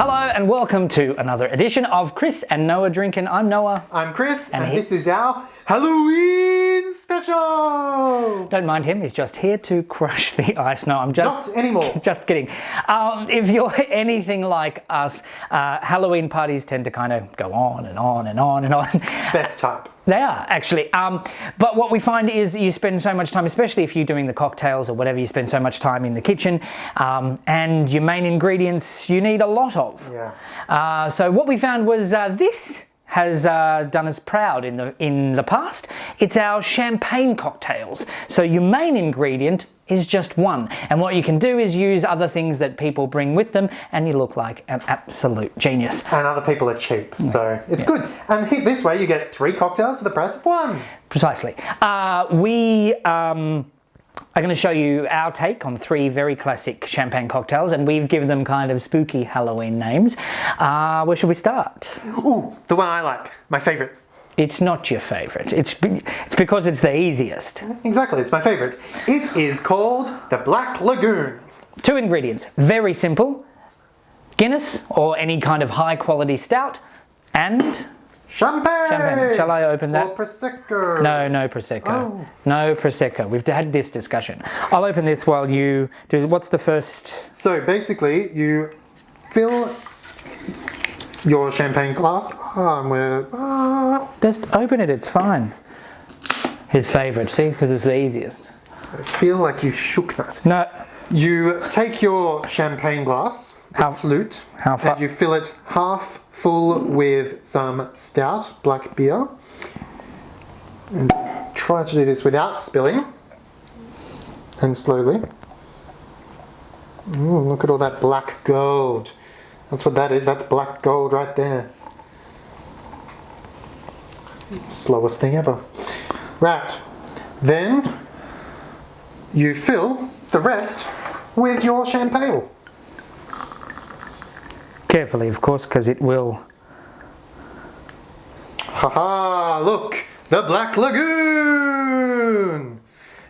Hello and welcome to another edition of Kris and Noah Drinkin. I'm Noah. I'm Kris and this is our Halloween special! Don't mind him, he's just here to crush the ice. No, I'm just... Not anymore. Just kidding. If you're anything like us, Halloween parties tend to kind of go on and on and on and on. Best type. They are, actually. But what we find is you spend so much time, especially if you're doing the cocktails or whatever, you spend so much time in the kitchen, and your main ingredients you need a lot of. Yeah. So what we found was this has done us proud in the past. It's our champagne cocktails. So your main ingredient is just one, and what you can do is use other things that people bring with them, and you look like an absolute genius. And other people are cheap, so it's good. And this way you get 3 cocktails for the price of 1. Precisely. We are going to show you our take on 3 very classic champagne cocktails, and we've given them kind of spooky Halloween names. Where should we start? Ooh, the one I like, my favourite. It's not your favourite. It's because it's the easiest. Exactly, it's my favourite. It is called the Black Lagoon. 2 ingredients, very simple. Guinness or any kind of high quality stout, and Champagne! Shall I open that? Or Prosecco. No Prosecco. Oh. No Prosecco. We've had this discussion. I'll open this while you do. What's the first? So basically, you fill your champagne glass. Just open it. It's fine. His favourite. See, because it's the easiest. I feel like you shook that. No. You take your champagne glass, flute, and you fill it half full with some stout, black beer. And try to do this without spilling. And slowly. Ooh, look at all that black gold. That's what that is. That's black gold right there. Slowest thing ever. Right. Then you fill the rest with your champagne. Carefully, of course, because it will. Haha, look, the Black Lagoon!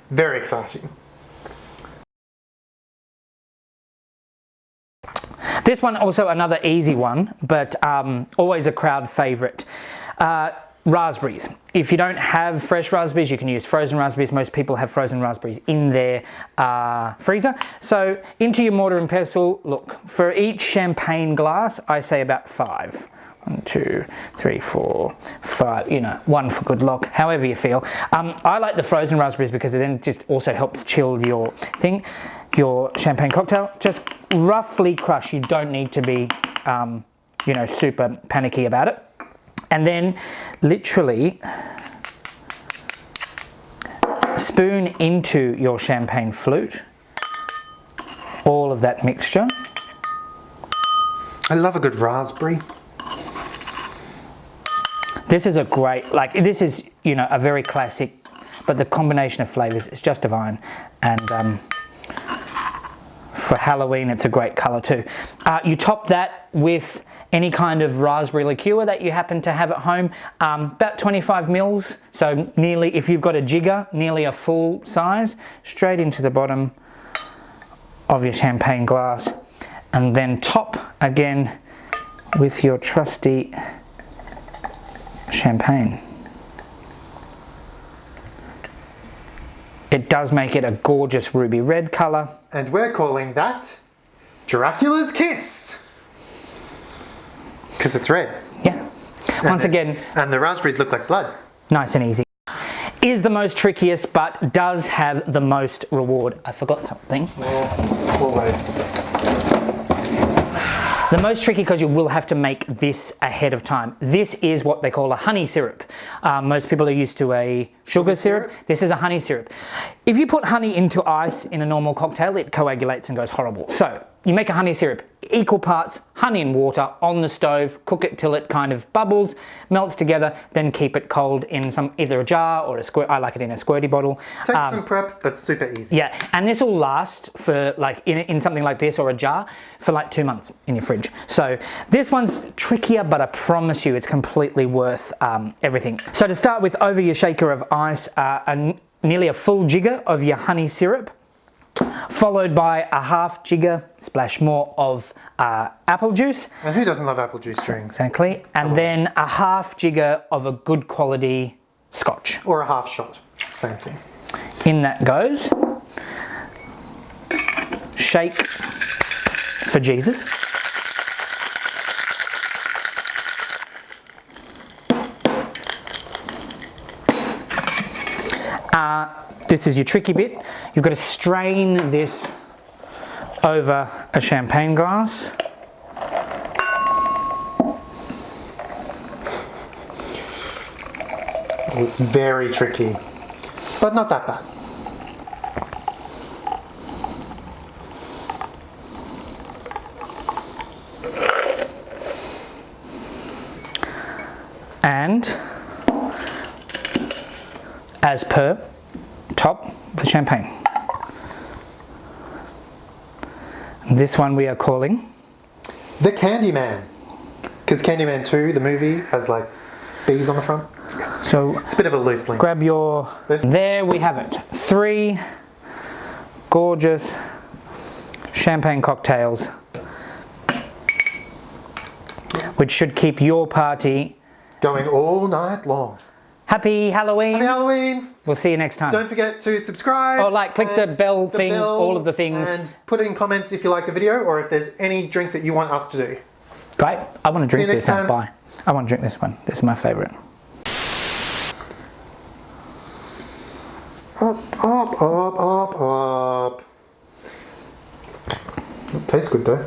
Very exciting. This one also another easy one, but always a crowd favourite. Raspberries. If you don't have fresh raspberries, you can use frozen raspberries. Most people have frozen raspberries in their freezer. So into your mortar and pestle, look, for each champagne glass, I say about 5. 1, 2, 3, 4, 5, you know, 1 for good luck, however you feel. I like the frozen raspberries because it then just also helps chill your thing, your champagne cocktail. Just roughly crush. You don't need to be, you know, super panicky about it. And then literally spoon into your champagne flute all of that mixture. I love a good raspberry. This is a great, like, this is, you know, a very classic, but the combination of flavours is just divine. And for Halloween, it's a great colour too. You top that with any kind of raspberry liqueur that you happen to have at home, about 25 mils, so nearly, if you've got a jigger, nearly a full size, straight into the bottom of your champagne glass, and then top again with your trusty champagne. It does make it a gorgeous ruby red colour. And we're calling that Dracula's Kiss. Because it's red. Yeah. Once again. And the raspberries look like blood. Nice and easy. Is the most trickiest, but does have the most reward. I forgot something. Yeah, always. The most tricky because you will have to make this ahead of time. This is what they call a honey syrup. Most people are used to a sugar syrup. This is a honey syrup. If you put honey into ice in a normal cocktail, it coagulates and goes horrible. So you make a honey syrup, equal parts honey and water on the stove, cook it till it kind of bubbles, melts together, then keep it cold in either a jar or a squirt. I like it in a squirty bottle. Takes some prep, but super easy. Yeah, and this will last for like in something like this or a jar for like 2 months in your fridge. So this one's trickier, but I promise you it's completely worth everything. So to start with, over your shaker of ice, nearly a full jigger of your honey syrup. followed by a half jigger, splash more of apple juice. And who doesn't love apple juice drinks? Exactly. And then a half jigger of a good quality Scotch. Or a half shot, same thing. In that goes. Shake for Jesus. This is your tricky bit. You've got to strain this over a champagne glass. It's very tricky, but not that bad. And as per, top with champagne. This one we are calling the Candyman, because Candyman 2, the movie, has like bees on the front. So it's a bit of a loose link. Grab your... There we have it. 3 gorgeous champagne cocktails, which should keep your party going all night long. Happy Halloween. Happy Halloween. We'll see you next time. Don't forget to subscribe. Or like click the bell thing, all of the things. And put in comments if you like the video or if there's any drinks that you want us to do. Great. I want to drink this time. Bye. I want to drink this one. This is my favourite. Up, up, up, up, up. It tastes good though.